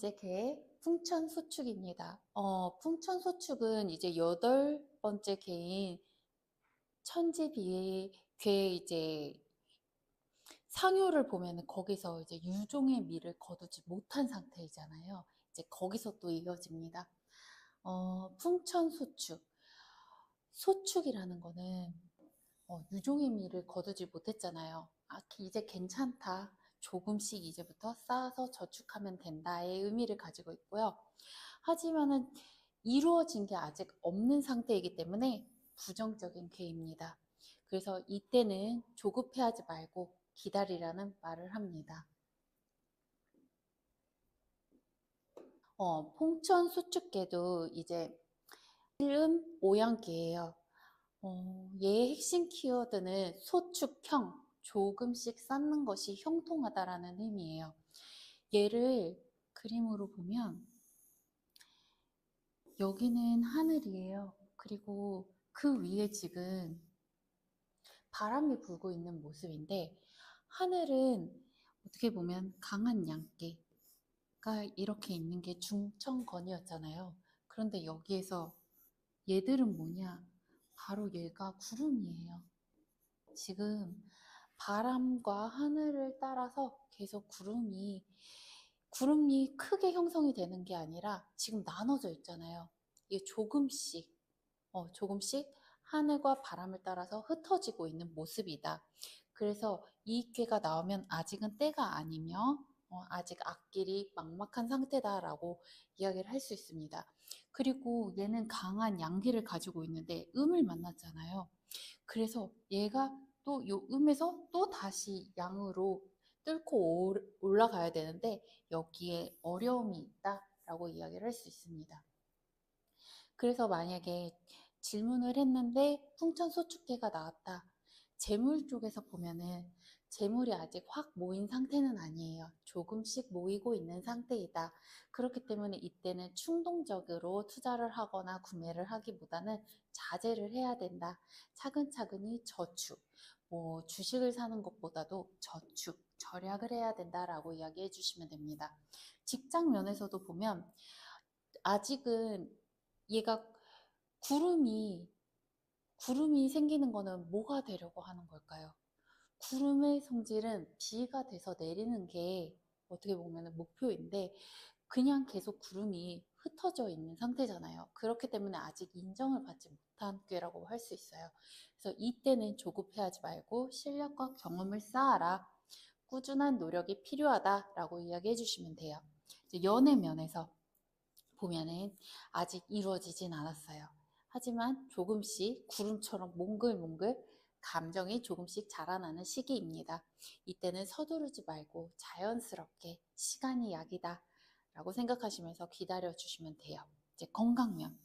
번째 개, 풍천소축입니다. 풍천소축은 이제 8번째 개인 천지비의 괴 이제 상효를 보면은 거기서 이제 유종의 미를 거두지 못한 상태이잖아요. 이제 거기서 또 이어집니다. 풍천소축. 소축이라는 거는 유종의 미를 거두지 못했잖아요. 이제 괜찮다. 조금씩 이제부터 쌓아서 저축하면 된다의 의미를 가지고 있고요. 하지만은 이루어진 게 아직 없는 상태이기 때문에 부정적인 궤입니다. 그래서 이때는 조급해하지 말고 기다리라는 말을 합니다. 풍천수축계도 이제 일음 오양계예요. 얘의 핵심 키워드는 소축형, 조금씩 쌓는 것이 형통하다라는 의미예요. 얘를 그림으로 보면 여기는 하늘이에요. 그리고 그 위에 지금 바람이 불고 있는 모습인데 하늘은 어떻게 보면 강한 양떼가 이렇게 있는 게 중천건이었잖아요. 그런데 여기에서 얘들은 뭐냐? 바로 얘가 구름이에요. 지금 바람과 하늘을 따라서 계속 구름이 크게 형성이 되는 게 아니라 지금 나눠져 있잖아요. 이게 조금씩 하늘과 바람을 따라서 흩어지고 있는 모습이다. 그래서 이 꾀가 나오면 아직은 때가 아니며 아직 앞길이 막막한 상태다라고 이야기를 할 수 있습니다. 그리고 얘는 강한 양기를 가지고 있는데 음을 만났잖아요. 그래서 얘가 또 요 음에서 또 다시 양으로 뚫고 올라가야 되는데 여기에 어려움이 있다라고 이야기를 할 수 있습니다. 그래서 만약에 질문을 했는데 풍천소축계가 나왔다. 재물 쪽에서 보면은 재물이 아직 확 모인 상태는 아니에요. 조금씩 모이고 있는 상태이다. 그렇기 때문에 이때는 충동적으로 투자를 하거나 구매를 하기보다는 자제를 해야 된다. 차근차근히 저축, 주식을 사는 것보다도 저축, 절약을 해야 된다라고 이야기해 주시면 됩니다. 직장 면에서도 보면 아직은 얘가 구름이 생기는 거는 뭐가 되려고 하는 걸까요? 구름의 성질은 비가 돼서 내리는 게 어떻게 보면 목표인데 그냥 계속 구름이 흩어져 있는 상태잖아요. 그렇기 때문에 아직 인정을 받지 못한 꾀라고 할 수 있어요. 그래서 이때는 조급해하지 말고 실력과 경험을 쌓아라. 꾸준한 노력이 필요하다라고 이야기해 주시면 돼요. 이제 연애 면에서 보면은 아직 이루어지진 않았어요. 하지만 조금씩 구름처럼 몽글몽글 감정이 조금씩 자라나는 시기입니다. 이때는 서두르지 말고 자연스럽게 시간이 약이다 라고 생각하시면서 기다려 주시면 돼요. 이제 건강면.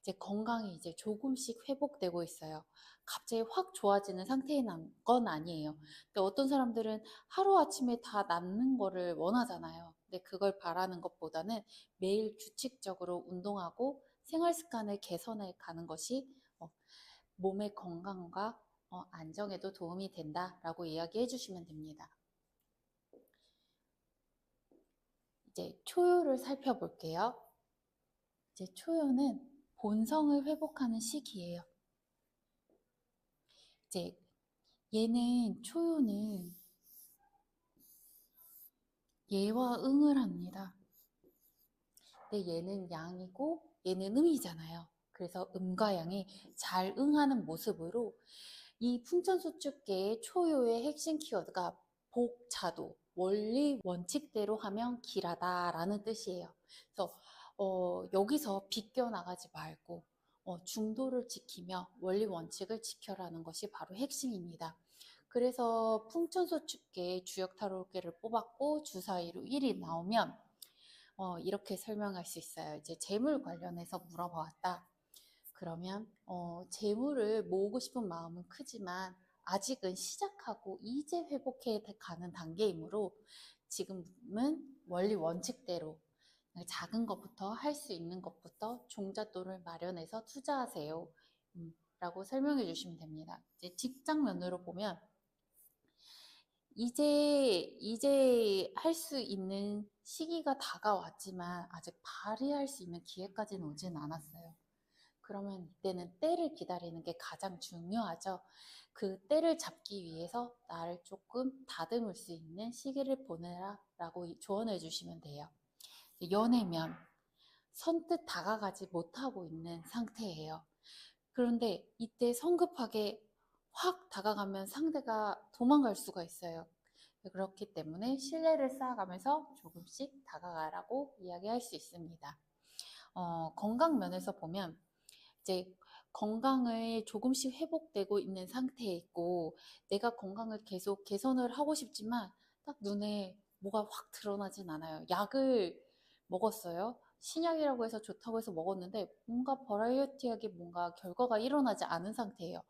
이제 건강이 이제 조금씩 회복되고 있어요. 갑자기 확 좋아지는 상태인 건 아니에요. 근데 어떤 사람들은 하루아침에 다 낫는 거를 원하잖아요. 근데 그걸 바라는 것보다는 매일 규칙적으로 운동하고 생활 습관을 개선해 가는 것이 몸의 건강과 안정에도 도움이 된다라고 이야기해 주시면 됩니다. 이제 초요를 살펴볼게요. 이제 초요는 본성을 회복하는 시기예요. 이제 초요는 예와 응을 합니다. 근데 얘는 양이고 얘는 음이잖아요. 그래서 음과 양이 잘 응하는 모습으로 이 풍천수축계의 초요의 핵심 키워드가 복자도, 원리 원칙대로 하면 길하다라는 뜻이에요. 그래서 여기서 비껴나가지 말고 중도를 지키며 원리 원칙을 지켜라는 것이 바로 핵심입니다. 그래서 풍천소축계의 주역 타로계를 뽑았고 주사위로 1이 나오면 이렇게 설명할 수 있어요. 이제 재물 관련해서 물어보았다. 그러면 재물을 모으고 싶은 마음은 크지만 아직은 시작하고 이제 회복해 가는 단계이므로 지금은 원리 원칙대로 작은 것부터 할 수 있는 것부터 종잣돈을 마련해서 투자하세요. 라고 설명해 주시면 됩니다. 이제 직장 면으로 보면 이제 할 수 있는 시기가 다가왔지만 아직 발휘할 수 있는 기회까지는 오진 않았어요. 그러면 이때는 때를 기다리는 게 가장 중요하죠. 그 때를 잡기 위해서 나를 조금 다듬을 수 있는 시기를 보내라 라고 조언해 주시면 돼요. 연애면 선뜻 다가가지 못하고 있는 상태예요. 그런데 이때 성급하게 확 다가가면 상대가 도망갈 수가 있어요. 그렇기 때문에 신뢰를 쌓아가면서 조금씩 다가가라고 이야기할 수 있습니다. 건강 면에서 보면 이제 건강을 조금씩 회복되고 있는 상태에 있고 내가 건강을 계속 개선을 하고 싶지만 딱 눈에 뭐가 확 드러나진 않아요. 약을 먹었어요. 신약이라고 해서 좋다고 해서 먹었는데 뭔가 버라이어티하게 뭔가 결과가 일어나지 않은 상태예요.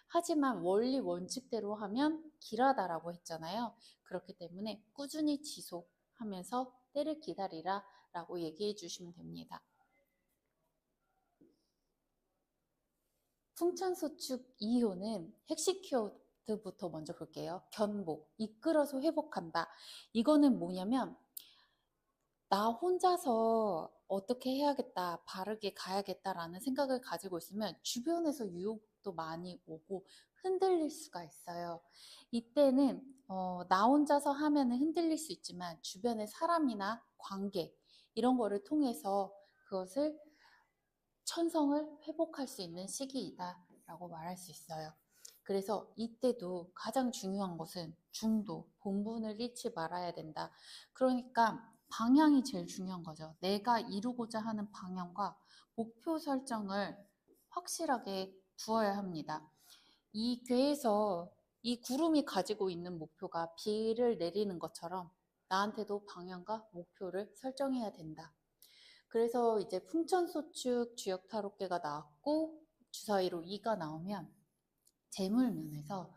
하지만 원리 원칙대로 하면 길하다라고 했잖아요. 그렇기 때문에 꾸준히 지속하면서 때를 기다리라 라고 얘기해 주시면 됩니다. 풍천소축 2호는 핵심 키워드부터 먼저 볼게요. 견복, 이끌어서 회복한다. 이거는 뭐냐면 나 혼자서 어떻게 해야겠다, 바르게 가야겠다라는 생각을 가지고 있으면 주변에서 유혹도 많이 오고 흔들릴 수가 있어요. 이때는 나 혼자서 하면 흔들릴 수 있지만 주변의 사람이나 관계 이런 거를 통해서 그것을 천성을 회복할 수 있는 시기이다라고 말할 수 있어요. 그래서 이때도 가장 중요한 것은 중도, 본분을 잃지 말아야 된다. 그러니까 방향이 제일 중요한 거죠. 내가 이루고자 하는 방향과 목표 설정을 확실하게 두어야 합니다. 이 괴에서 이 구름이 가지고 있는 목표가 비를 내리는 것처럼 나한테도 방향과 목표를 설정해야 된다. 그래서 이제 풍천소축 주역 타로계가 나왔고 주사위로 2가 나오면 재물 면에서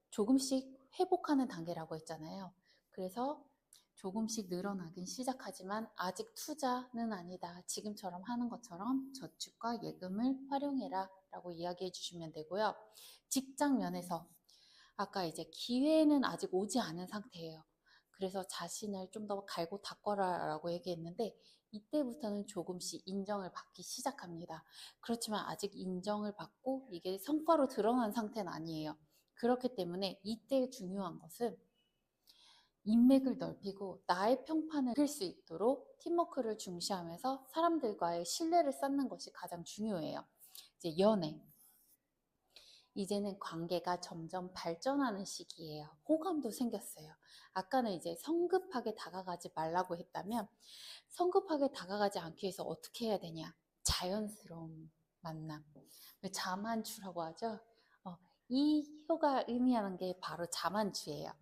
조금씩 회복하는 단계라고 했잖아요. 그래서 조금씩 늘어나긴 시작하지만 아직 투자는 아니다. 지금처럼 하는 것처럼 저축과 예금을 활용해라 라고 이야기해 주시면 되고요. 직장 면에서 아까 이제 기회는 아직 오지 않은 상태예요. 그래서 자신을 좀 더 갈고 닦아라 라고 얘기했는데 이때부터는 조금씩 인정을 받기 시작합니다. 그렇지만 아직 인정을 받고 이게 성과로 드러난 상태는 아니에요. 그렇기 때문에 이때 중요한 것은 인맥을 넓히고 나의 평판을 필 수 있도록 팀워크를 중시하면서 사람들과의 신뢰를 쌓는 것이 가장 중요해요. 이제 연애. 이제는 관계가 점점 발전하는 시기예요. 호감도 생겼어요. 아까는 이제 성급하게 다가가지 말라고 했다면 성급하게 다가가지 않기 위해서 어떻게 해야 되냐? 자연스러운 만남. 자만추라고 하죠. 이 효가 의미하는 게 바로 자만추예요.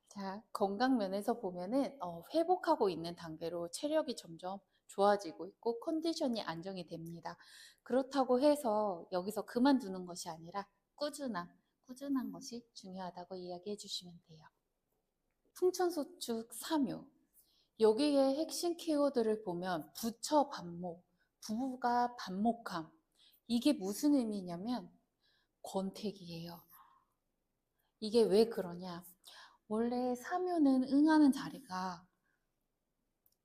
자, 건강 면에서 보면은 회복하고 있는 단계로 체력이 점점 좋아지고 있고 컨디션이 안정이 됩니다. 그렇다고 해서 여기서 그만두는 것이 아니라 꾸준한 것이 중요하다고 이야기해 주시면 돼요. 풍천소축 3요. 여기에 핵심 키워드를 보면 부처 반목, 부부가 반목함. 이게 무슨 의미냐면 권태기예요. 이게 왜 그러냐? 원래 사묘는 응하는 자리가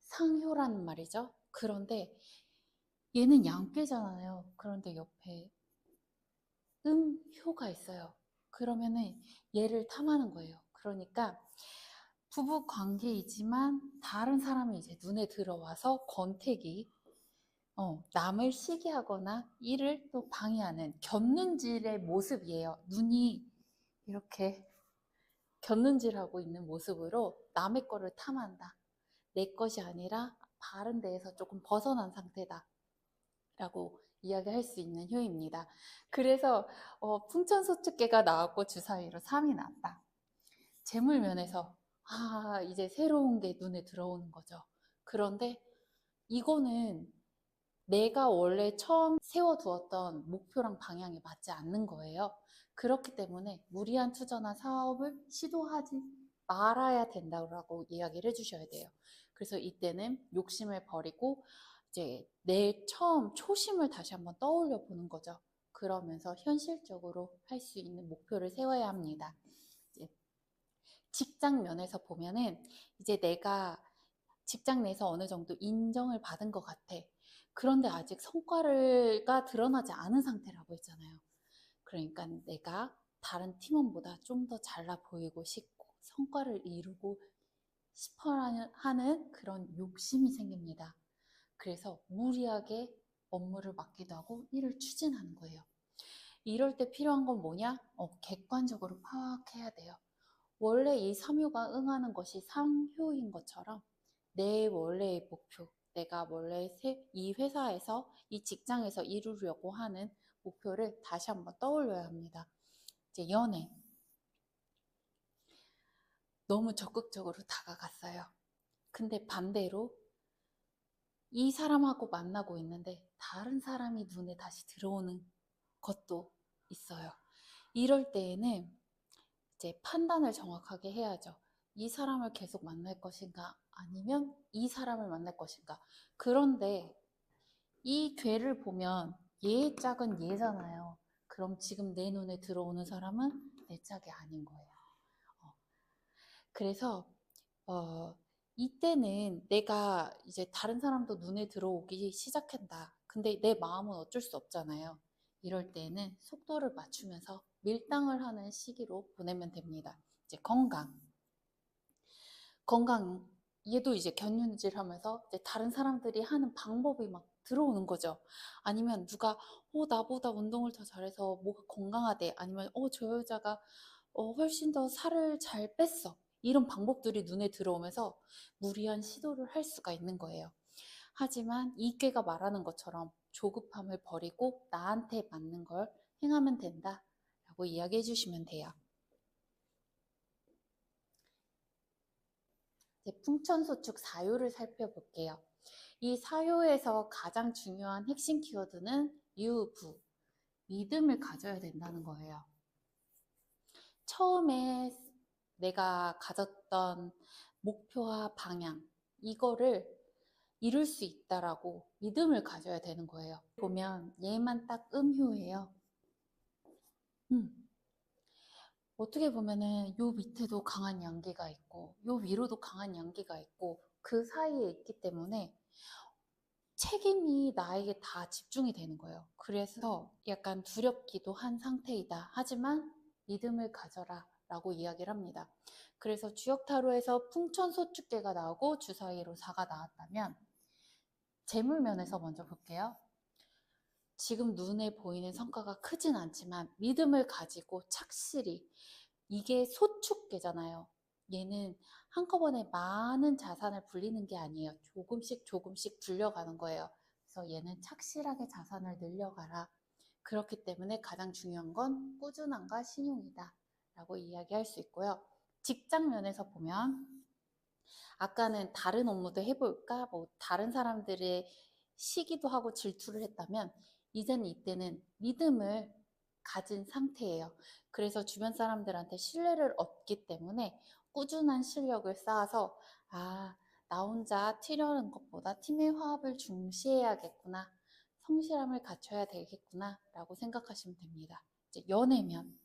상효라는 말이죠. 그런데 얘는 양꾀잖아요. 그런데 옆에 음효가 있어요. 그러면은 얘를 탐하는 거예요. 그러니까 부부 관계이지만 다른 사람이 이제 눈에 들어와서 권태기, 남을 시기하거나 일을 또 방해하는 곁눈질의 모습이에요. 눈이 이렇게 곁눈질하고 있는 모습으로 남의 거를 탐한다. 내 것이 아니라 바른 데에서 조금 벗어난 상태다. 라고 이야기할 수 있는 효입니다. 그래서 풍천소축계가 나왔고 주사위로 3이 나왔다. 재물 면에서 이제 새로운 게 눈에 들어오는 거죠. 그런데 이거는 내가 원래 처음 세워두었던 목표랑 방향이 맞지 않는 거예요. 그렇기 때문에 무리한 투자나 사업을 시도하지 말아야 된다고 이야기를 해주셔야 돼요. 그래서 이때는 욕심을 버리고 이제 내 처음 초심을 다시 한번 떠올려 보는 거죠. 그러면서 현실적으로 할 수 있는 목표를 세워야 합니다. 이제 직장 면에서 보면은 이제 내가 직장 내에서 어느 정도 인정을 받은 것 같아. 그런데 아직 성과가 드러나지 않은 상태라고 했잖아요. 그러니까 내가 다른 팀원보다 좀 더 잘나 보이고 싶고 성과를 이루고 싶어 하는 그런 욕심이 생깁니다. 그래서 무리하게 업무를 맡기도 하고 일을 추진하는 거예요. 이럴 때 필요한 건 뭐냐? 객관적으로 파악해야 돼요. 원래 이 3효가 응하는 것이 3효인 것처럼 내 원래의 목표, 내가 원래 이 회사에서, 이 직장에서 이루려고 하는 목표를 다시 한번 떠올려야 합니다. 이제 연애. 너무 적극적으로 다가갔어요. 근데 반대로 이 사람하고 만나고 있는데 다른 사람이 눈에 다시 들어오는 것도 있어요. 이럴 때에는 이제 판단을 정확하게 해야죠. 이 사람을 계속 만날 것인가 아니면 이 사람을 만날 것인가. 그런데 이 괴를 보면 얘의 짝은 얘잖아요. 그럼 지금 내 눈에 들어오는 사람은 내 짝이 아닌 거예요. 그래서 이때는 내가 이제 다른 사람도 눈에 들어오기 시작한다. 근데 내 마음은 어쩔 수 없잖아요. 이럴 때는 속도를 맞추면서 밀당을 하는 시기로 보내면 됩니다. 이제 건강, 얘도 이제 견눈질 하면서 이제 다른 사람들이 하는 방법이 막 들어오는 거죠. 아니면 누가, 나보다 운동을 더 잘해서 뭐가 건강하대. 아니면, 저 여자가 훨씬 더 살을 잘 뺐어. 이런 방법들이 눈에 들어오면서 무리한 시도를 할 수가 있는 거예요. 하지만 이 꾀가 말하는 것처럼 조급함을 버리고 나한테 맞는 걸 행하면 된다. 라고 이야기해 주시면 돼요. 이제 풍천소축 4요를 살펴볼게요. 이 4요에서 가장 중요한 핵심 키워드는 유부, 믿음을 가져야 된다는 거예요. 처음에 내가 가졌던 목표와 방향, 이거를 이룰 수 있다라고 믿음을 가져야 되는 거예요. 보면 얘만 딱 음효예요. 어떻게 보면은 요 밑에도 강한 양기가 있고 요 위로도 강한 양기가 있고 그 사이에 있기 때문에 책임이 나에게 다 집중이 되는 거예요. 그래서 약간 두렵기도 한 상태이다. 하지만 믿음을 가져라 라고 이야기를 합니다. 그래서 주역타로에서 풍천소축계가 나오고 주사위로 4가 나왔다면 재물면에서 먼저 볼게요. 지금 눈에 보이는 성과가 크진 않지만 믿음을 가지고 착실히, 이게 소축계잖아요. 얘는 한꺼번에 많은 자산을 불리는 게 아니에요. 조금씩 조금씩 불려가는 거예요. 그래서 얘는 착실하게 자산을 늘려가라. 그렇기 때문에 가장 중요한 건 꾸준함과 신용이다 라고 이야기할 수 있고요. 직장 면에서 보면 아까는 다른 업무도 해볼까? 뭐 다른 사람들의 시기도 하고 질투를 했다면 이제는 이때는 믿음을 가진 상태예요. 그래서 주변 사람들한테 신뢰를 얻기 때문에 꾸준한 실력을 쌓아서 나 혼자 튀려는 것보다 팀의 화합을 중시해야겠구나. 성실함을 갖춰야 되겠구나 라고 생각하시면 됩니다. 이제 연애면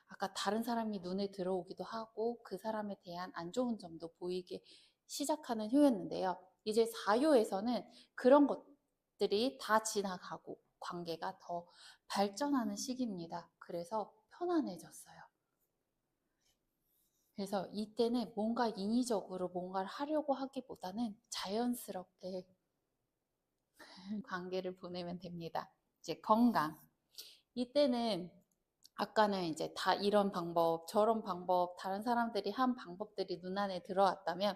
아까 다른 사람이 눈에 들어오기도 하고 그 사람에 대한 안 좋은 점도 보이게 시작하는 효였는데요. 이제 4요에서는 그런 것들이 다 지나가고 관계가 더 발전하는 시기입니다. 그래서 편안해졌어요. 그래서 이때는 뭔가 인위적으로 뭔가를 하려고 하기보다는 자연스럽게 관계를 보내면 됩니다. 이제 건강. 이때는 아까는 이제 다 이런 방법, 저런 방법, 다른 사람들이 한 방법들이 눈안에 들어왔다면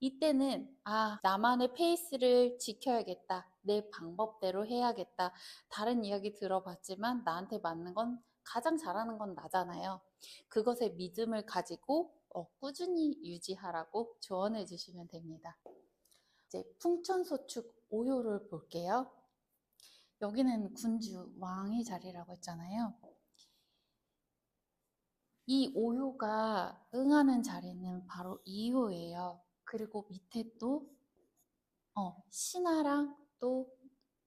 이때는 나만의 페이스를 지켜야겠다. 내 방법대로 해야겠다. 다른 이야기 들어봤지만 나한테 맞는 건 가장 잘하는 건 나잖아요. 그것에 믿음을 가지고 꾸준히 유지하라고 조언해 주시면 됩니다. 이제 풍천소축 5요를 볼게요. 여기는 군주 왕의 자리라고 했잖아요. 이 5효가 응하는 자리는 바로 2효예요. 그리고 밑에 또 신하랑 또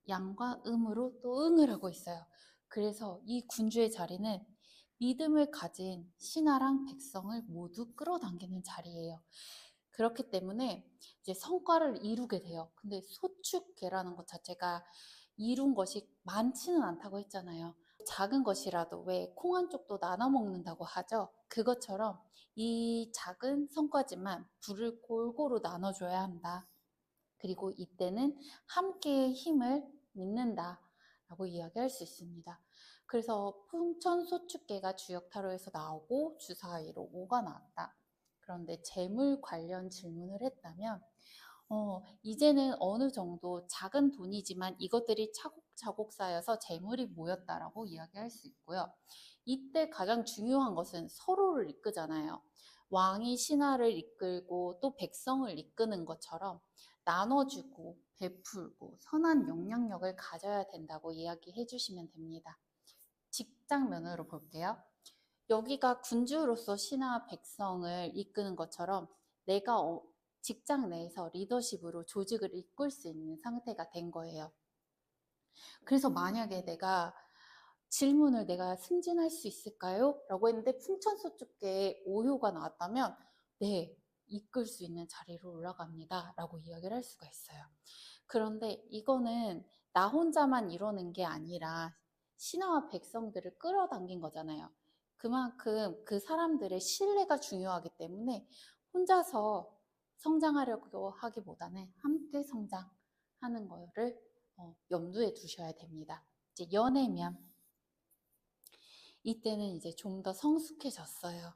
양과 음으로 또 응을 하고 있어요. 그래서 이 군주의 자리는 믿음을 가진 신하랑 백성을 모두 끌어당기는 자리예요. 그렇기 때문에 이제 성과를 이루게 돼요. 근데 소축계라는 것 자체가 이룬 것이 많지는 않다고 했잖아요. 작은 것이라도 왜 콩 한 쪽도 나눠 먹는다고 하죠. 그것처럼 이 작은 성과지만 부를 골고루 나눠줘야 한다. 그리고 이때는 함께의 힘을 믿는다 라고 이야기할 수 있습니다. 그래서 풍천소축계가 주역타로에서 나오고 주사위로 5가 나왔다. 그런데 재물 관련 질문을 했다면 이제는 어느 정도 작은 돈이지만 이것들이 차곡차곡 쌓여서 재물이 모였다라고 이야기할 수 있고요. 이때 가장 중요한 것은 서로를 이끄잖아요. 왕이 신하를 이끌고 또 백성을 이끄는 것처럼 나눠주고 베풀고 선한 영향력을 가져야 된다고 이야기해 주시면 됩니다. 직장 면으로 볼게요. 여기가 군주로서 신하 백성을 이끄는 것처럼 내가 직장 내에서 리더십으로 조직을 이끌 수 있는 상태가 된 거예요. 그래서 만약에 내가 승진할 수 있을까요? 라고 했는데 풍천소축계에 오효가 나왔다면 네, 이끌 수 있는 자리로 올라갑니다 라고 이야기를 할 수가 있어요. 그런데 이거는 나 혼자만 이루는 게 아니라 신하와 백성들을 끌어당긴 거잖아요. 그만큼 그 사람들의 신뢰가 중요하기 때문에 혼자서 성장하려고 하기보다는 함께 성장하는 거를 염두에 두셔야 됩니다. 이제 연애면 이때는 이제 좀 더 성숙해졌어요.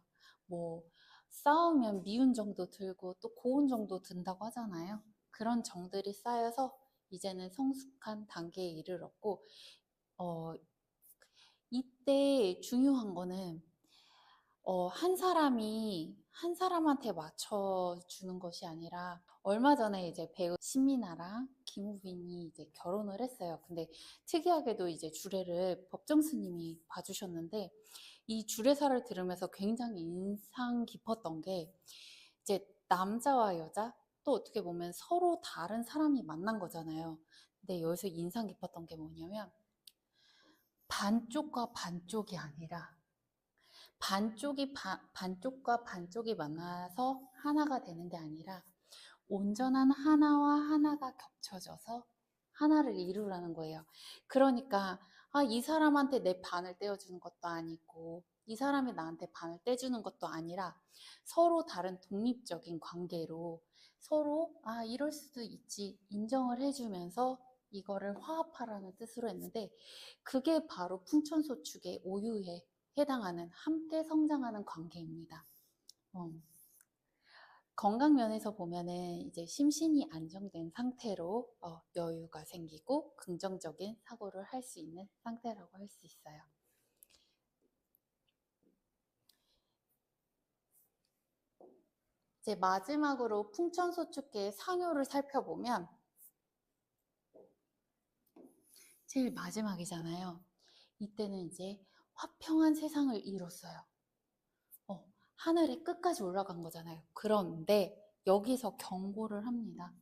뭐 싸우면 미운 정도 들고 또 고운 정도 든다고 하잖아요. 그런 정들이 쌓여서 이제는 성숙한 단계에 이르렀고 이때 중요한 거는 한 사람한테 맞춰주는 것이 아니라 얼마 전에 이제 배우 신민아랑 김우빈이 이제 결혼을 했어요. 근데 특이하게도 이제 주례를 법정 스님이 봐주셨는데 이 주례사를 들으면서 굉장히 인상 깊었던 게 이제 남자와 여자 또 어떻게 보면 서로 다른 사람이 만난 거잖아요. 근데 여기서 인상 깊었던 게 뭐냐면 반쪽과 반쪽이 아니라 반쪽과 반쪽이 만나서 하나가 되는 게 아니라 온전한 하나와 하나가 겹쳐져서 하나를 이루라는 거예요. 그러니까 이 사람한테 내 반을 떼어주는 것도 아니고 이 사람이 나한테 반을 떼주는 것도 아니라 서로 다른 독립적인 관계로 서로 이럴 수도 있지 인정을 해주면서 이거를 화합하라는 뜻으로 했는데 그게 바로 풍천소축의 오유에 해당하는 함께 성장하는 관계입니다. 건강 면에서 보면은 이제 심신이 안정된 상태로 여유가 생기고 긍정적인 사고를 할 수 있는 상태라고 할 수 있어요. 이제 마지막으로 풍천소축계의 상효를 살펴보면 제일 마지막이잖아요. 이때는 이제 화평한 세상을 이뤘어요. 하늘의 끝까지 올라간 거잖아요. 그런데 여기서 경고를 합니다.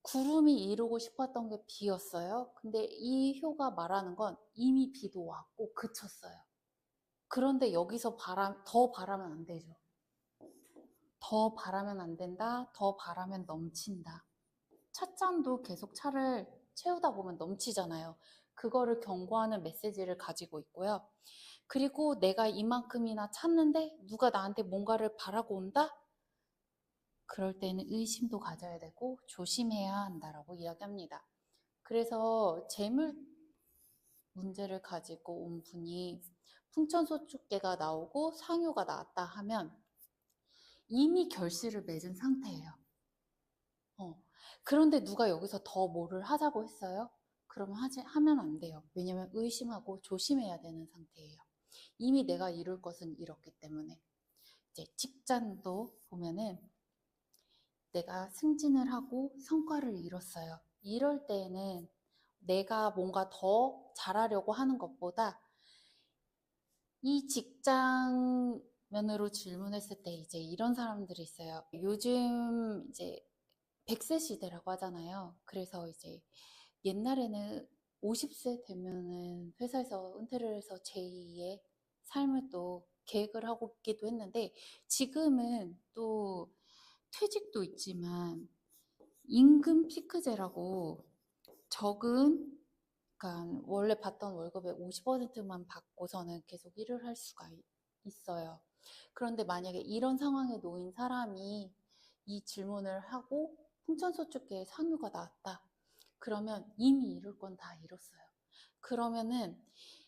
구름이 이루고 싶었던 게 비였어요. 근데 이 효가 말하는 건 이미 비도 왔고 그쳤어요. 그런데 여기서 더 바라면 안 되죠. 더 바라면 안 된다. 더 바라면 넘친다. 찻잔도 계속 차를 채우다 보면 넘치잖아요. 그거를 경고하는 메시지를 가지고 있고요. 그리고 내가 이만큼이나 찼는데 누가 나한테 뭔가를 바라고 온다? 그럴 때는 의심도 가져야 되고 조심해야 한다라고 이야기합니다. 그래서 재물 문제를 가지고 온 분이 풍천소축계가 나오고 상효가 나왔다 하면 이미 결실을 맺은 상태예요. 그런데 누가 여기서 더 뭐를 하자고 했어요? 그러면 하면 안 돼요. 왜냐면 의심하고 조심해야 되는 상태예요. 이미 내가 이룰 것은 이뤘기 때문에. 이제 직장도 보면은 내가 승진을 하고 성과를 이뤘어요. 이럴 때에는 내가 뭔가 더 잘하려고 하는 것보다 이 직장 면으로 질문했을 때 이제 이런 사람들이 있어요. 요즘 이제 100세 시대라고 하잖아요. 그래서 이제 옛날에는 50세 되면은 회사에서 은퇴를 해서 제2의 삶을 또 계획을 하고 있기도 했는데 지금은 또 퇴직도 있지만 임금 피크제라고 적은 그러니까 원래 받던 월급의 50%만 받고서는 계속 일을 할 수가 있어요. 그런데 만약에 이런 상황에 놓인 사람이 이 질문을 하고 풍천소축계에 상휴가 나왔다. 그러면 이미 이룰 건 다 이뤘어요. 그러면은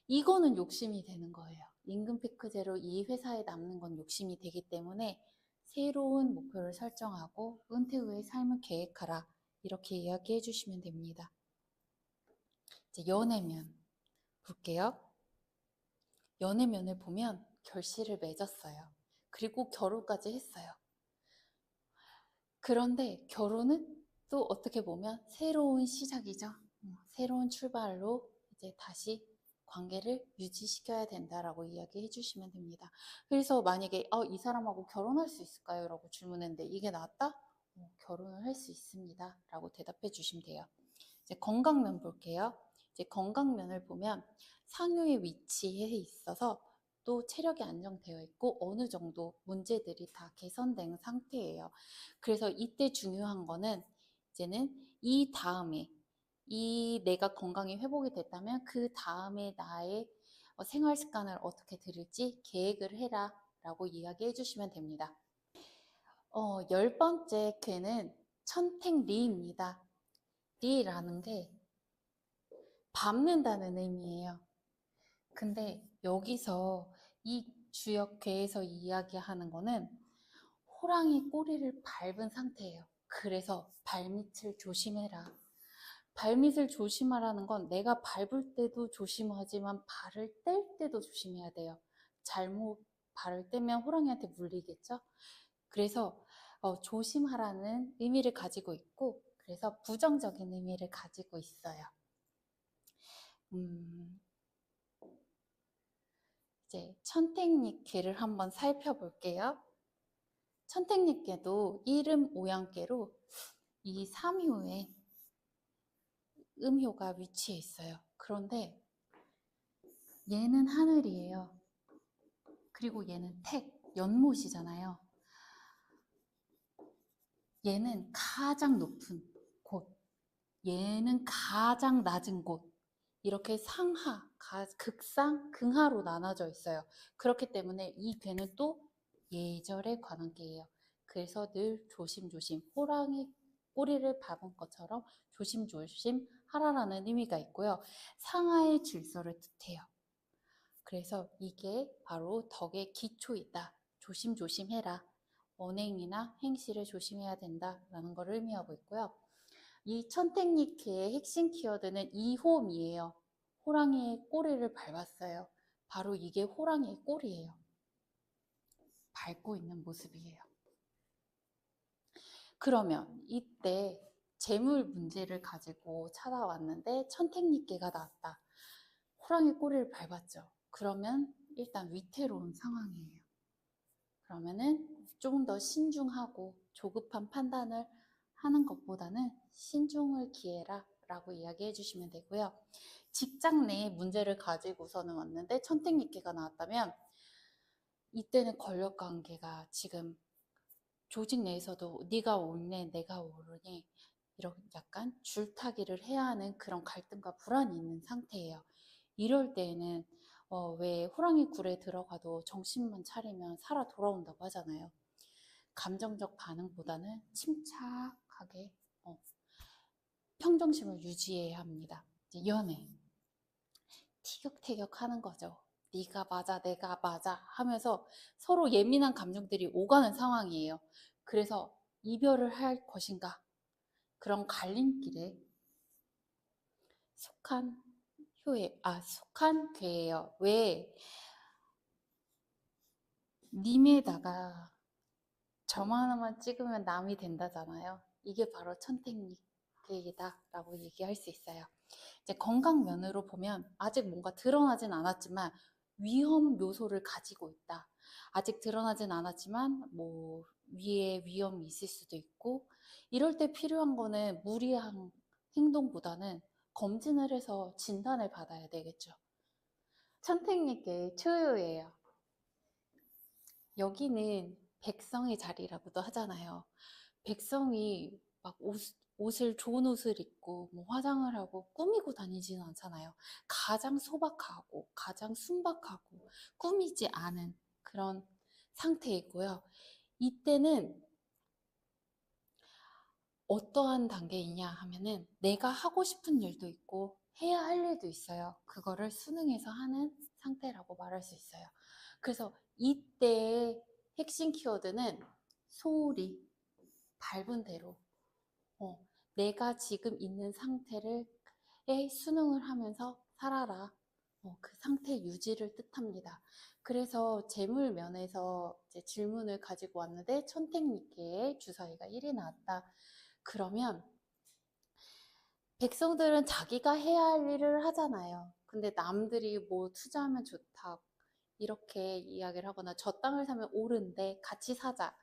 이거는 욕심이 되는 거예요. 임금 피크제로 이 회사에 남는 건 욕심이 되기 때문에 새로운 목표를 설정하고 은퇴 후의 삶을 계획하라. 이렇게 이야기해 주시면 됩니다. 이제 연애면 볼게요. 연애면을 보면 결실을 맺었어요. 그리고 결혼까지 했어요. 그런데 결혼은 또 어떻게 보면 새로운 시작이죠. 새로운 출발로 이제 다시 관계를 유지시켜야 된다라고 이야기해 주시면 됩니다. 그래서 만약에 이 사람하고 결혼할 수 있을까요? 라고 질문했는데 이게 나왔다? 결혼을 할 수 있습니다. 라고 대답해 주시면 돼요. 이제 건강면 볼게요. 이제 건강면을 보면 상유의 위치에 있어서 또 체력이 안정되어 있고 어느 정도 문제들이 다 개선된 상태예요. 그래서 이때 중요한 거는 이제는 이 다음에 이 내가 건강이 회복이 됐다면 그 다음에 나의 생활 습관을 어떻게 들일지 계획을 해라 라고 이야기해 주시면 됩니다. 10번째 쾌는 천택리입니다. 리라는 게 밟는다는 의미예요. 근데 여기서 이 주역궤에서 이야기하는 거는 호랑이 꼬리를 밟은 상태예요. 그래서 발밑을 조심해라. 발밑을 조심하라는 건 내가 밟을 때도 조심하지만 발을 뗄 때도 조심해야 돼요. 잘못 발을 떼면 호랑이한테 물리겠죠? 그래서 조심하라는 의미를 가지고 있고 그래서 부정적인 의미를 가지고 있어요. 이제 천택잎계를 한번 살펴볼게요. 천택잎계도 이름 오양계로 이 삼효에 음효가 위치해 있어요. 그런데 얘는 하늘이에요. 그리고 얘는 택, 연못이잖아요. 얘는 가장 높은 곳, 얘는 가장 낮은 곳. 이렇게 상하, 극상, 극하로 나눠져 있어요. 그렇기 때문에 이 괴는 또 예절에 관한 게예요. 그래서 늘 조심조심, 호랑이 꼬리를 밟은 것처럼 조심조심 하라라는 의미가 있고요. 상하의 질서를 뜻해요. 그래서 이게 바로 덕의 기초이다. 조심조심해라. 언행이나 행실을 조심해야 된다라는 걸 의미하고 있고요. 이 천택잎계의 핵심 키워드는 이홈이에요. 호랑이의 꼬리를 밟았어요. 바로 이게 호랑이의 꼬리예요. 밟고 있는 모습이에요. 그러면 이때 재물 문제를 가지고 찾아왔는데 천택잎계가 나왔다. 호랑이 꼬리를 밟았죠. 그러면 일단 위태로운 상황이에요. 그러면은 조금 더 신중하고 조급한 판단을 하는 것보다는 신중을 기해라 라고 이야기해 주시면 되고요. 직장 내에 문제를 가지고서는 왔는데 천택잎계가 나왔다면 이때는 권력관계가 지금 조직 내에서도 네가 옳네 내가 옳으니 이런 약간 줄타기를 해야 하는 그런 갈등과 불안이 있는 상태예요. 이럴 때에는 왜 호랑이 굴에 들어가도 정신만 차리면 살아 돌아온다고 하잖아요. 감정적 반응보다는 침착하게 평정심을 유지해야 합니다. 이제 연애 티격태격 하는 거죠. 네가 맞아 내가 맞아 하면서 서로 예민한 감정들이 오가는 상황이에요. 그래서 이별을 할 것인가 그런 갈림길에 속한 괴예요. 왜 님에다가 점 하나만 찍으면 남이 된다잖아요. 이게 바로 천택잎계이다 라고 얘기할 수 있어요. 이제 건강 면으로 보면 아직 뭔가 드러나진 않았지만 위험 요소를 가지고 있다. 아직 드러나진 않았지만 뭐 위에 위험이 있을 수도 있고 이럴 때 필요한 거는 무리한 행동보다는 검진을 해서 진단을 받아야 되겠죠. 천택님께 초요예요. 여기는 백성의 자리라고도 하잖아요. 백성이 막 옷을 좋은 옷을 입고 뭐 화장을 하고 꾸미고 다니지는 않잖아요. 가장 소박하고 가장 순박하고 꾸미지 않은 그런 상태이고요. 이때는 어떠한 단계이냐 하면은 내가 하고 싶은 일도 있고 해야 할 일도 있어요. 그거를 수능에서 하는 상태라고 말할 수 있어요. 그래서 이때의 핵심 키워드는 소홀히 밟은 대로 내가 지금 있는 상태를 수능을 하면서 살아라. 그 상태 유지를 뜻합니다. 그래서 재물 면에서 이제 질문을 가지고 왔는데 천택님께 주사위가 1이 나왔다. 그러면 백성들은 자기가 해야 할 일을 하잖아요. 근데 남들이 뭐 투자하면 좋다. 이렇게 이야기를 하거나 저 땅을 사면 오른데 같이 사자.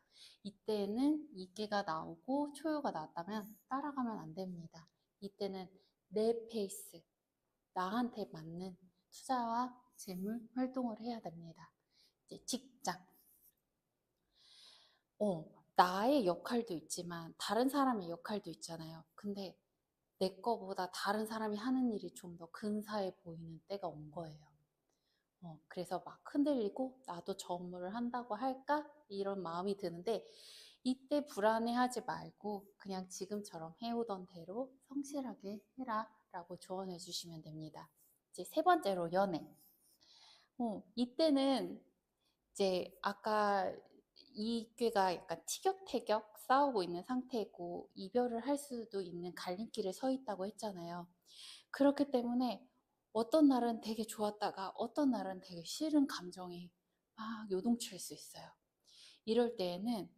이때는 이계가 나오고 초유가 나왔다면 따라가면 안 됩니다. 이때는 내 페이스, 나한테 맞는 투자와 재물 활동을 해야 됩니다. 이제 직장. 나의 역할도 있지만 다른 사람의 역할도 있잖아요. 근데 내 거보다 다른 사람이 하는 일이 좀 더 근사해 보이는 때가 온 거예요. 그래서 막 흔들리고 나도 저 업무를 한다고 할까? 이런 마음이 드는데 이때 불안해하지 말고 그냥 지금처럼 해오던 대로 성실하게 해라 라고 조언해 주시면 됩니다. 이제 세 번째로 연애. 이때는 이제 아까 이 꾀가 약간 티격태격 싸우고 있는 상태고 이별을 할 수도 있는 갈림길에 서 있다고 했잖아요. 그렇기 때문에 어떤 날은 되게 좋았다가 어떤 날은 되게 싫은 감정이 막 요동칠 수 있어요. 이럴 때에는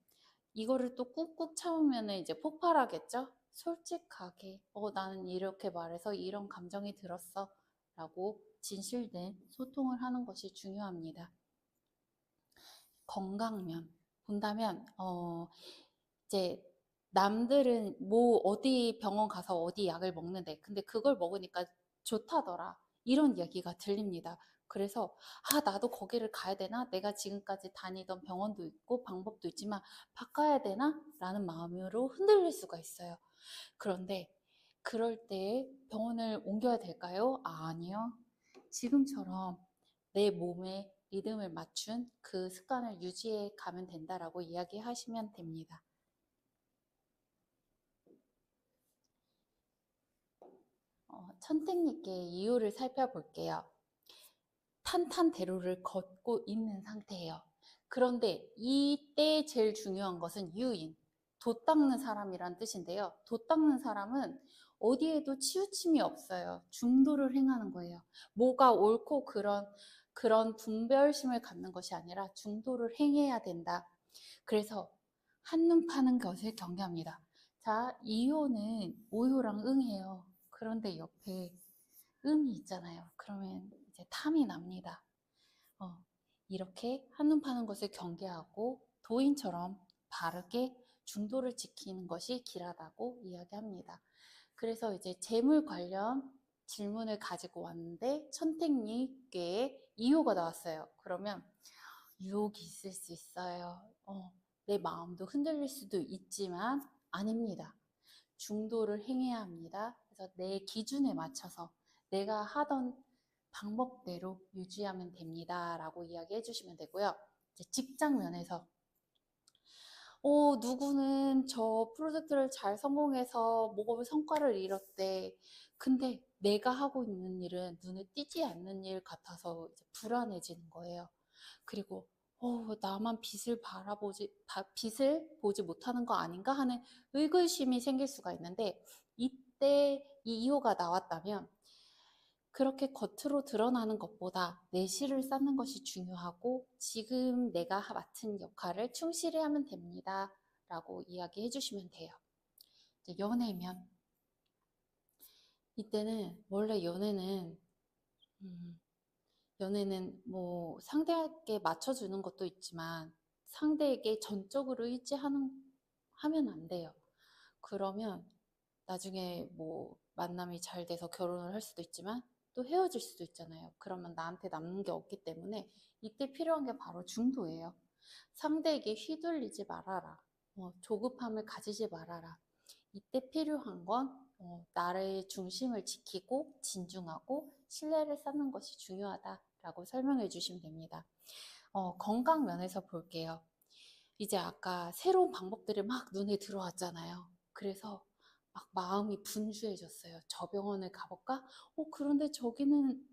이거를 또 꾹꾹 참으면 이제 폭발하겠죠? 솔직하게, 나는 이렇게 말해서 이런 감정이 들었어. 라고 진실된 소통을 하는 것이 중요합니다. 건강면 본다면, 이제 남들은 뭐 어디 병원 가서 어디 약을 먹는데 근데 그걸 먹으니까 좋다더라 이런 얘기가 들립니다. 그래서 나도 거기를 가야 되나? 내가 지금까지 다니던 병원도 있고 방법도 있지만 바꿔야 되나? 라는 마음으로 흔들릴 수가 있어요. 그런데 그럴 때 병원을 옮겨야 될까요? 아니요. 지금처럼 내 몸에 리듬을 맞춘 그 습관을 유지해 가면 된다라고 이야기하시면 됩니다. 천택님께 이유를 살펴볼게요. 탄탄대로를 걷고 있는 상태예요. 그런데 이때 제일 중요한 것은 유인, 돛 닦는 사람이란 뜻인데요. 돛 닦는 사람은 어디에도 치우침이 없어요. 중도를 행하는 거예요. 뭐가 옳고 그런 분별심을 갖는 것이 아니라 중도를 행해야 된다. 그래서 한눈 파는 것을 경계합니다. 자, 이효는 오효랑 응해요. 그런데 옆에 음이 있잖아요. 그러면 이제 탐이 납니다. 이렇게 한눈 파는 것을 경계하고 도인처럼 바르게 중도를 지키는 것이 길하다고 이야기합니다. 그래서 이제 재물 관련 질문을 가지고 왔는데 천택리께 이유가 나왔어요. 그러면 유혹이 있을 수 있어요. 내 마음도 흔들릴 수도 있지만 아닙니다. 중도를 행해야 합니다. 그래서 내 기준에 맞춰서 내가 하던 방법대로 유지하면 됩니다. 라고 이야기해 주시면 되고요. 이제 직장 면에서 누구는 저 프로젝트를 잘 성공해서 뭐 성과를 이뤘대. 근데 내가 하고 있는 일은 눈에 띄지 않는 일 같아서 이제 불안해지는 거예요. 그리고 나만 빛을 보지 못하는 거 아닌가 하는 의구심이 생길 수가 있는데 이때 이 이유가 나왔다면 그렇게 겉으로 드러나는 것보다 내실을 쌓는 것이 중요하고 지금 내가 맡은 역할을 충실히 하면 됩니다. 라고 이야기해 주시면 돼요. 이제 연애면 이때는 원래 연애는 뭐 상대에게 맞춰주는 것도 있지만 상대에게 전적으로 하면 안 돼요. 그러면 나중에 뭐 만남이 잘 돼서 결혼을 할 수도 있지만 또 헤어질 수도 있잖아요. 그러면 나한테 남는 게 없기 때문에 이때 필요한 게 바로 중도예요. 상대에게 휘둘리지 말아라. 조급함을 가지지 말아라. 이때 필요한 건 나의 중심을 지키고 진중하고 신뢰를 쌓는 것이 중요하다라고 설명해 주시면 됩니다. 건강 면에서 볼게요. 이제 아까 새로운 방법들이 막 눈에 들어왔잖아요. 그래서 막 마음이 분주해졌어요. 저 병원을 가볼까? 그런데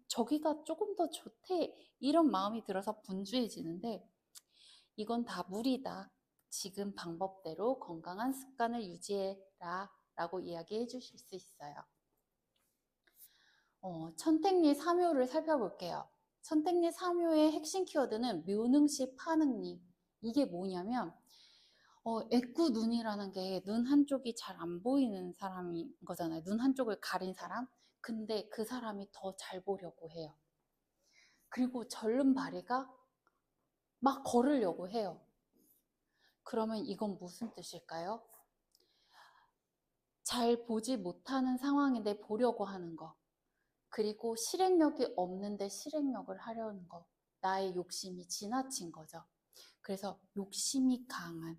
저기가 조금 더 좋대. 이런 마음이 들어서 분주해지는데 이건 다 무리다. 지금 방법대로 건강한 습관을 유지해라 라고 이야기해 주실 수 있어요. 천택리 3요를 살펴볼게요. 천택리 3요의 핵심 키워드는 묘능시 파능리. 이게 뭐냐면 애꾸눈이라는 게 눈 한쪽이 잘 안 보이는 사람인 거잖아요. 눈 한쪽을 가린 사람. 근데 그 사람이 더 잘 보려고 해요. 그리고 절름발이가 막 걸으려고 해요. 그러면 이건 무슨 뜻일까요? 잘 보지 못하는 상황인데 보려고 하는 거. 그리고 실행력이 없는데 실행력을 하려는 거. 나의 욕심이 지나친 거죠. 그래서 욕심이 강한,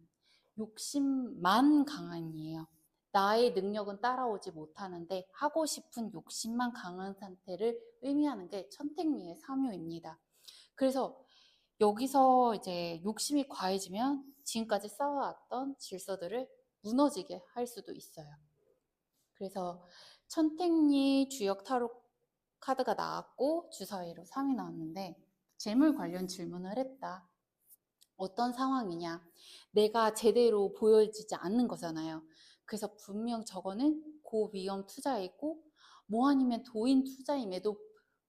욕심만 강한이에요. 나의 능력은 따라오지 못하는데 하고 싶은 욕심만 강한 상태를 의미하는 게 천택리의 3요입니다. 그래서 여기서 이제 욕심이 과해지면 지금까지 쌓아왔던 질서들을 무너지게 할 수도 있어요. 그래서 천택리 주역 타로 카드가 나왔고 주사위로 3이 나왔는데 재물 관련 질문을 했다. 어떤 상황이냐? 내가 제대로 보여지지 않는 거잖아요. 그래서 분명 저거는 고위험 투자이고 뭐 아니면 도인 투자임에도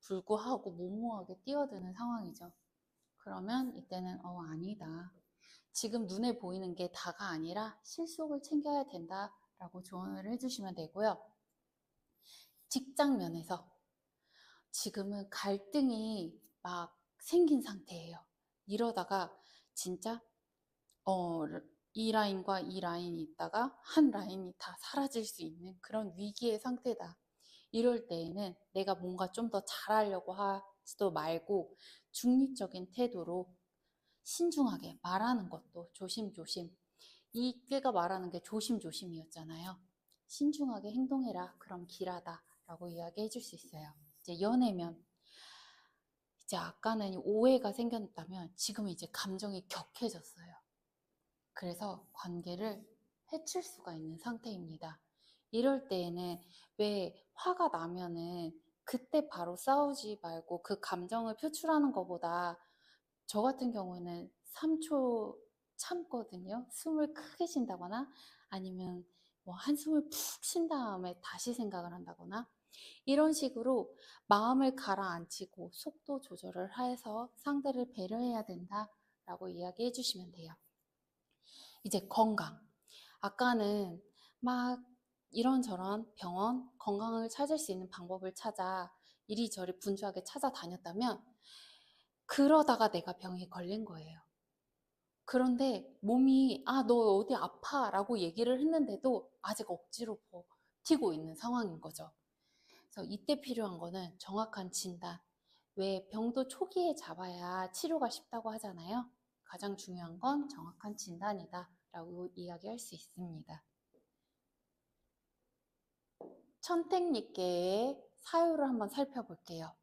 불구하고 무모하게 뛰어드는 상황이죠. 그러면 이때는 아니다. 지금 눈에 보이는 게 다가 아니라 실속을 챙겨야 된다라고 조언을 해주시면 되고요. 직장 면에서 지금은 갈등이 막 생긴 상태예요. 이러다가 진짜 이 라인과 이 라인이 있다가 한 라인이 다 사라질 수 있는 그런 위기의 상태다. 이럴 때에는 내가 뭔가 좀 더 잘하려고 하지도 말고 중립적인 태도로 신중하게 말하는 것도 조심조심. 이 꾀가 말하는 게 조심조심이었잖아요. 신중하게 행동해라. 그럼 길하다. 라고 이야기해 줄 수 있어요. 이제 연애면 이제 아까는 오해가 생겼다면 지금은 이제 감정이 격해졌어요. 그래서 관계를 해칠 수가 있는 상태입니다. 이럴 때에는 왜 화가 나면은 그때 바로 싸우지 말고 그 감정을 표출하는 것보다 저 같은 경우에는 3초 참거든요. 숨을 크게 쉰다거나 아니면 뭐 한숨을 푹 쉰 다음에 다시 생각을 한다거나 이런 식으로 마음을 가라앉히고 속도 조절을 해서 상대를 배려해야 된다라고 이야기해 주시면 돼요. 이제 건강. 아까는 막 이런저런 병원, 건강을 찾을 수 있는 방법을 찾아 이리저리 분주하게 찾아다녔다면 그러다가 내가 병에 걸린 거예요. 그런데 몸이 너 어디 아파 라고 얘기를 했는데도 아직 억지로 버티고 있는 상황인 거죠. 그래서 이때 필요한 거는 정확한 진단. 왜 병도 초기에 잡아야 치료가 쉽다고 하잖아요. 가장 중요한 건 정확한 진단이다 라고 이야기할 수 있습니다. 천택리께의 사유를 한번 살펴볼게요.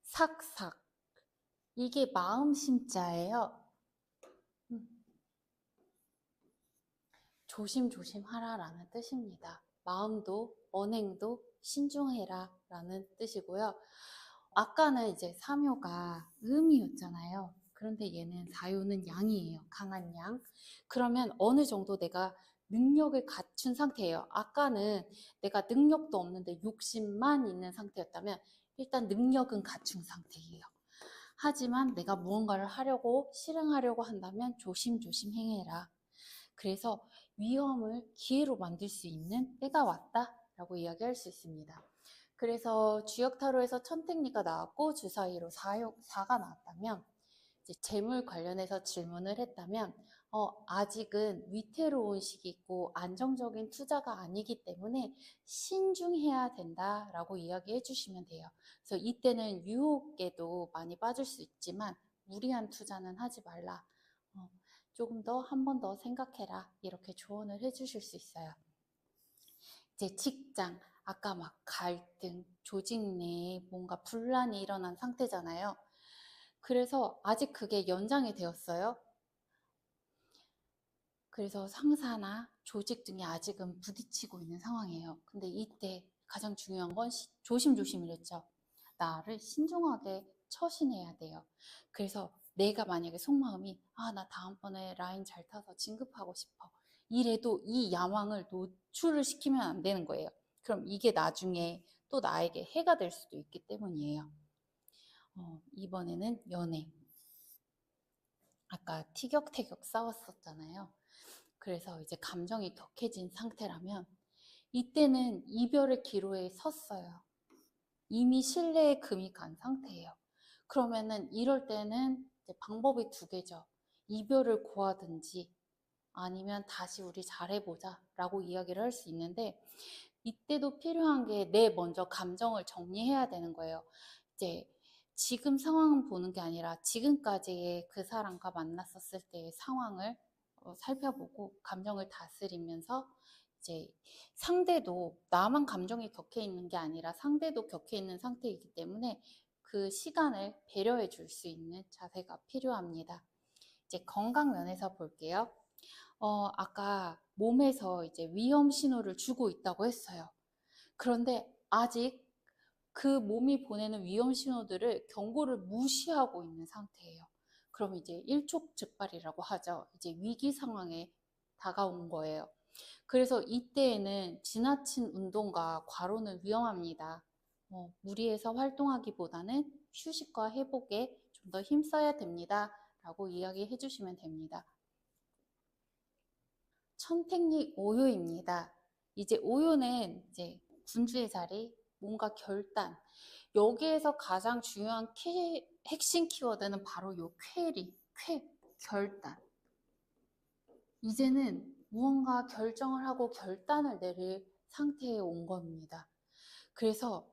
삭삭. 이게 마음심자예요. 조심조심 하라라는 뜻입니다. 마음도 언행도 신중해라 라는 뜻이고요. 아까는 이제 3요가 음이었잖아요. 그런데 얘는 4요는 양이에요. 강한 양. 그러면 어느 정도 내가 능력을 갖춘 상태예요. 아까는 내가 능력도 없는데 욕심만 있는 상태였다면 일단 능력은 갖춘 상태예요. 하지만 내가 무언가를 하려고 실행하려고 한다면 조심조심 행해라. 그래서 위험을 기회로 만들 수 있는 때가 왔다라고 이야기할 수 있습니다. 그래서 주역 타로에서 천택리가 나왔고 주사위로 4가 나왔다면 이제 재물 관련해서 질문을 했다면 아직은 위태로운 시기고 안정적인 투자가 아니기 때문에 신중해야 된다라고 이야기해 주시면 돼요. 그래서 이때는 유혹에도 많이 빠질 수 있지만 무리한 투자는 하지 말라. 조금 더 한 번 더 생각해라. 이렇게 조언을 해 주실 수 있어요. 이제 직장, 아까 막 갈등, 조직 내에 뭔가 분란이 일어난 상태잖아요. 그래서 아직 그게 연장이 되었어요. 그래서 상사나 조직 등이 아직은 부딪히고 있는 상황이에요. 근데 이때 가장 중요한 건 조심조심이랬죠. 나를 신중하게 처신해야 돼요. 그래서 내가 만약에 속마음이 나 다음번에 라인 잘 타서 진급하고 싶어. 이래도 이 야망을 노출을 시키면 안 되는 거예요. 그럼 이게 나중에 또 나에게 해가 될 수도 있기 때문이에요. 이번에는 연애. 아까 티격태격 싸웠었잖아요. 그래서 이제 감정이 격해진 상태라면 이때는 이별의 기로에 섰어요. 이미 신뢰의 금이 간 상태예요. 그러면은 이럴 때는 이제 방법이 두 개죠. 이별을 고하든지 아니면 다시 우리 잘해보자 라고 이야기를 할 수 있는데 이때도 필요한 게 내 먼저 감정을 정리해야 되는 거예요. 이제 지금 상황을 보는 게 아니라 지금까지의 그 사람과 만났었을 때의 상황을 살펴보고 감정을 다스리면서 이제 상대도 나만 감정이 격해 있는 게 아니라 상대도 격해 있는 상태이기 때문에 그 시간을 배려해 줄 수 있는 자세가 필요합니다. 이제 건강 면에서 볼게요. 아까 몸에서 이제 위험 신호를 주고 있다고 했어요. 그런데 아직 그 몸이 보내는 위험 신호들을 경고를 무시하고 있는 상태예요. 그럼 이제 일촉즉발이라고 하죠. 이제 위기 상황에 다가온 거예요. 그래서 이때에는 지나친 운동과 과로는 위험합니다. 무리해서 활동하기보다는 휴식과 회복에 좀 더 힘써야 됩니다. 라고 이야기해 주시면 됩니다. 천택리 오요입니다. 이제 오요는 이제 군주의 자리, 뭔가 결단. 여기에서 가장 중요한 핵심 키워드는 바로 요 결단. 이제는 무언가 결정을 하고 결단을 내릴 상태에 온 겁니다. 그래서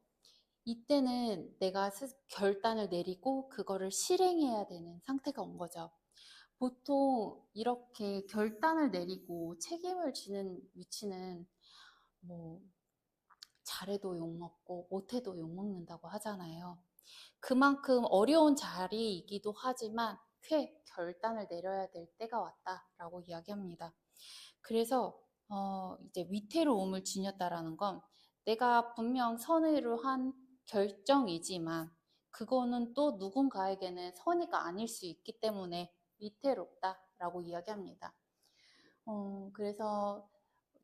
이때는 내가 결단을 내리고 그거를 실행해야 되는 상태가 온 거죠. 보통 이렇게 결단을 내리고 책임을 지는 위치는 뭐 잘해도 욕먹고 못해도 욕먹는다고 하잖아요. 그만큼 어려운 자리이기도 하지만 결단을 내려야 될 때가 왔다라고 이야기합니다. 그래서 이제 위태로움을 지녔다라는 건 내가 분명 선의로 한 결정이지만 그거는 또 누군가에게는 선의가 아닐 수 있기 때문에 위태롭다라고 이야기합니다. 그래서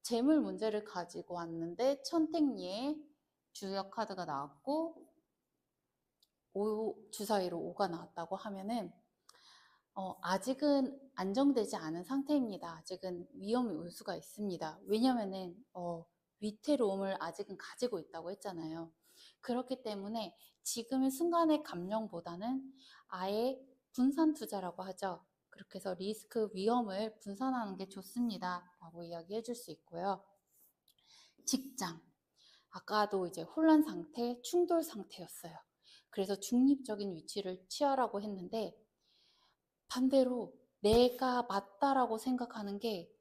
재물 문제를 가지고 왔는데 천택리에 주역 카드가 나왔고 주사위로 5가 나왔다고 하면은 아직은 안정되지 않은 상태입니다. 아직은 위험이 올 수가 있습니다. 왜냐면은 위태로움을 아직은 가지고 있다고 했잖아요. 그렇기 때문에 지금의 순간의 감정보다는 아예 분산 투자라고 하죠. 그렇게 해서 리스크, 위험을 분산하는 게 좋습니다. 라고 이야기해 줄 수 있고요. 직장. 아까도 이제 혼란 상태, 충돌 상태였어요. 그래서 중립적인 위치를 취하라고 했는데 반대로 내가 맞다라고 생각하는 게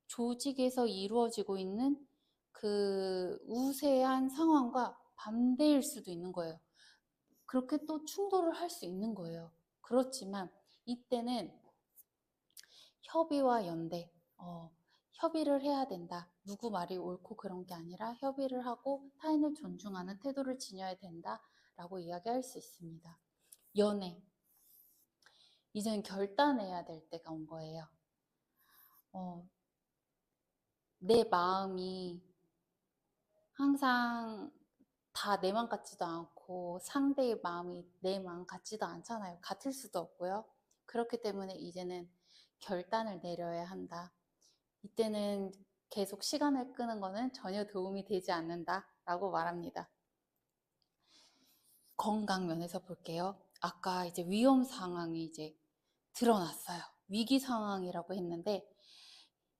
조직에서 이루어지고 있는 그 우세한 상황과 반대일 수도 있는 거예요. 그렇게 또 충돌을 할 수 있는 거예요. 그렇지만 이때는 협의와 연대, 협의를 해야 된다. 누구 말이 옳고 그런 게 아니라 협의를 하고 타인을 존중하는 태도를 지녀야 된다라고 이야기할 수 있습니다. 연애. 이제는 결단해야 될 때가 온 거예요. 내 마음이 항상 다 내 마음 같지도 않고 상대의 마음이 내 마음 같지도 않잖아요. 같을 수도 없고요. 그렇기 때문에 이제는 결단을 내려야 한다. 이때는 계속 시간을 끄는 거는 전혀 도움이 되지 않는다라고 말합니다. 건강 면에서 볼게요. 아까 이제 위험 상황이 이제 드러났어요. 위기 상황이라고 했는데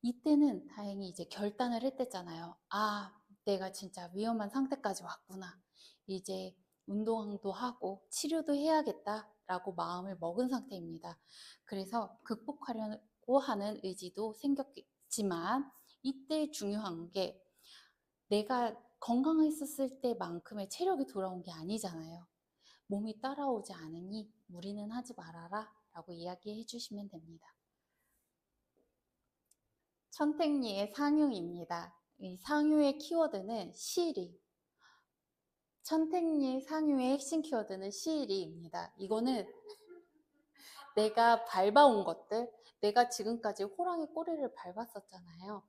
이때는 다행히 이제 결단을 했댔잖아요. 아, 내가 진짜 위험한 상태까지 왔구나. 이제 운동도 하고 치료도 해야겠다라고 마음을 먹은 상태입니다. 그래서 극복하려고 하는 의지도 생겼지만 이때 중요한 게 내가 건강했었을 때만큼의 체력이 돌아온 게 아니잖아요. 몸이 따라오지 않으니 무리는 하지 말아라 라고 이야기해 주시면 됩니다. 천택리의 상유입니다. 이 상유의 키워드는 시리. 천택리 상유의 핵심 키워드는 시리입니다. 이거는 내가 밟아온 것들, 내가 지금까지 호랑이 꼬리를 밟았었잖아요.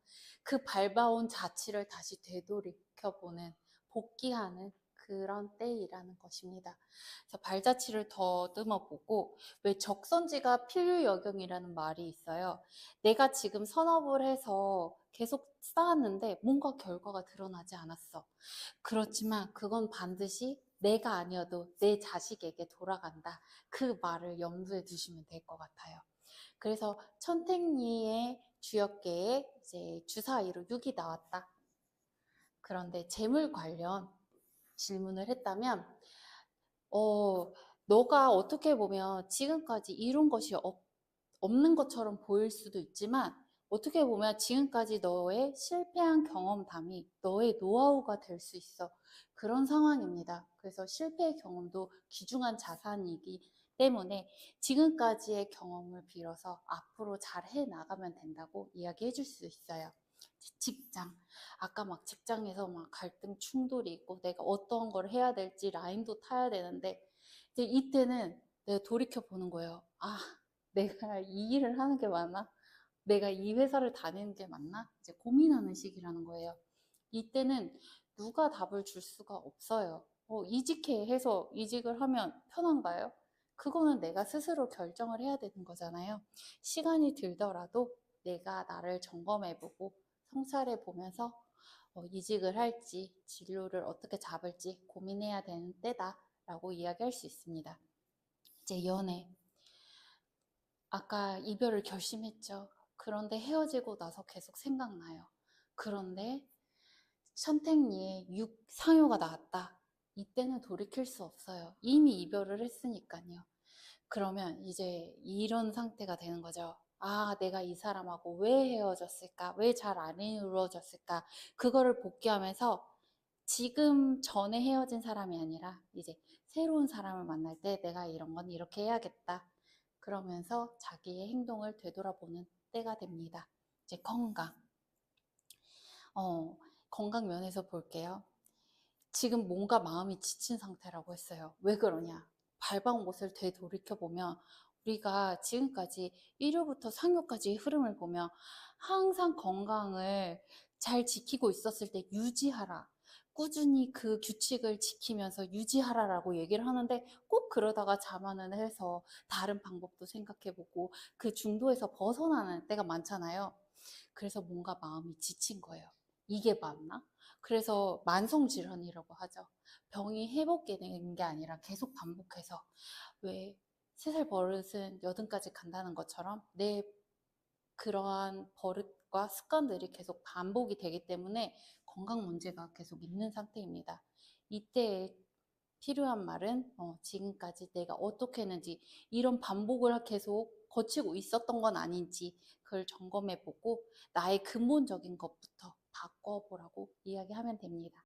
그 밟아온 자취를 다시 되돌이켜보는, 복귀하는 그런 때이라는 것입니다. 그래서 발자취를 더듬어 보고, 왜 적선지가 필류역경이라는 말이 있어요. 내가 지금 선업을 해서 계속 쌓았는데 뭔가 결과가 드러나지 않았어. 그렇지만 그건 반드시 내가 아니어도 내 자식에게 돌아간다. 그 말을 염두에 두시면 될 것 같아요. 그래서 천택리의 주역계에 이제 주사위로 6이 나왔다. 그런데 재물 관련 질문을 했다면, 너가 어떻게 보면 지금까지 이룬 것이 없는 것처럼 보일 수도 있지만, 어떻게 보면 지금까지 너의 실패한 경험담이 너의 노하우가 될 수 있어. 그런 상황입니다. 그래서 실패의 경험도 귀중한 자산이기 때문에 지금까지의 경험을 빌어서 앞으로 잘 해나가면 된다고 이야기해 줄 수 있어요. 직장. 아까 막 직장에서 막 갈등 충돌이 있고 내가 어떤 걸 해야 될지 라인도 타야 되는데 이제 이때는 내가 돌이켜 보는 거예요. 아, 내가 이 일을 하는 게 맞나? 내가 이 회사를 다니는 게 맞나? 이제 고민하는 시기라는 거예요. 이때는 누가 답을 줄 수가 없어요. 이직해 해서 이직을 하면 편한가요? 그거는 내가 스스로 결정을 해야 되는 거잖아요. 시간이 들더라도 내가 나를 점검해보고 성찰해 보면서 이직을 할지 진로를 어떻게 잡을지 고민해야 되는 때다라고 이야기할 수 있습니다. 이제 연애. 아까 이별을 결심했죠. 그런데 헤어지고 나서 계속 생각나요. 그런데 천택리에 6 상효가 나왔다. 이때는 돌이킬 수 없어요. 이미 이별을 했으니까요. 그러면 이제 이런 상태가 되는 거죠. 아, 내가 이 사람하고 왜 헤어졌을까? 왜 잘 안 이루어졌을까? 그거를 복귀하면서 지금 전에 헤어진 사람이 아니라 이제 새로운 사람을 만날 때 내가 이런 건 이렇게 해야겠다. 그러면서 자기의 행동을 되돌아보는 때가 됩니다. 이제 건강. 건강 면에서 볼게요. 지금 뭔가 마음이 지친 상태라고 했어요. 왜 그러냐? 밟아온 곳을 되돌이켜보면 우리가 지금까지 1호부터 상호까지의 흐름을 보면 항상 건강을 잘 지키고 있었을 때 유지하라. 꾸준히 그 규칙을 지키면서 유지하라라고 얘기를 하는데 꼭 그러다가 자만을 해서 다른 방법도 생각해보고 그 중도에서 벗어나는 때가 많잖아요. 그래서 뭔가 마음이 지친 거예요. 이게 맞나? 그래서 만성질환이라고 하죠. 병이 회복되는 게 아니라 계속 반복해서 왜 3살 버릇은 8까지 간다는 것처럼 내 그러한 버릇과 습관들이 계속 반복이 되기 때문에 건강 문제가 계속 있는 상태입니다. 이때 필요한 말은 지금까지 내가 어떻게 했는지 이런 반복을 계속 거치고 있었던 건 아닌지 그걸 점검해 보고 나의 근본적인 것부터 바꿔보라고 이야기하면 됩니다.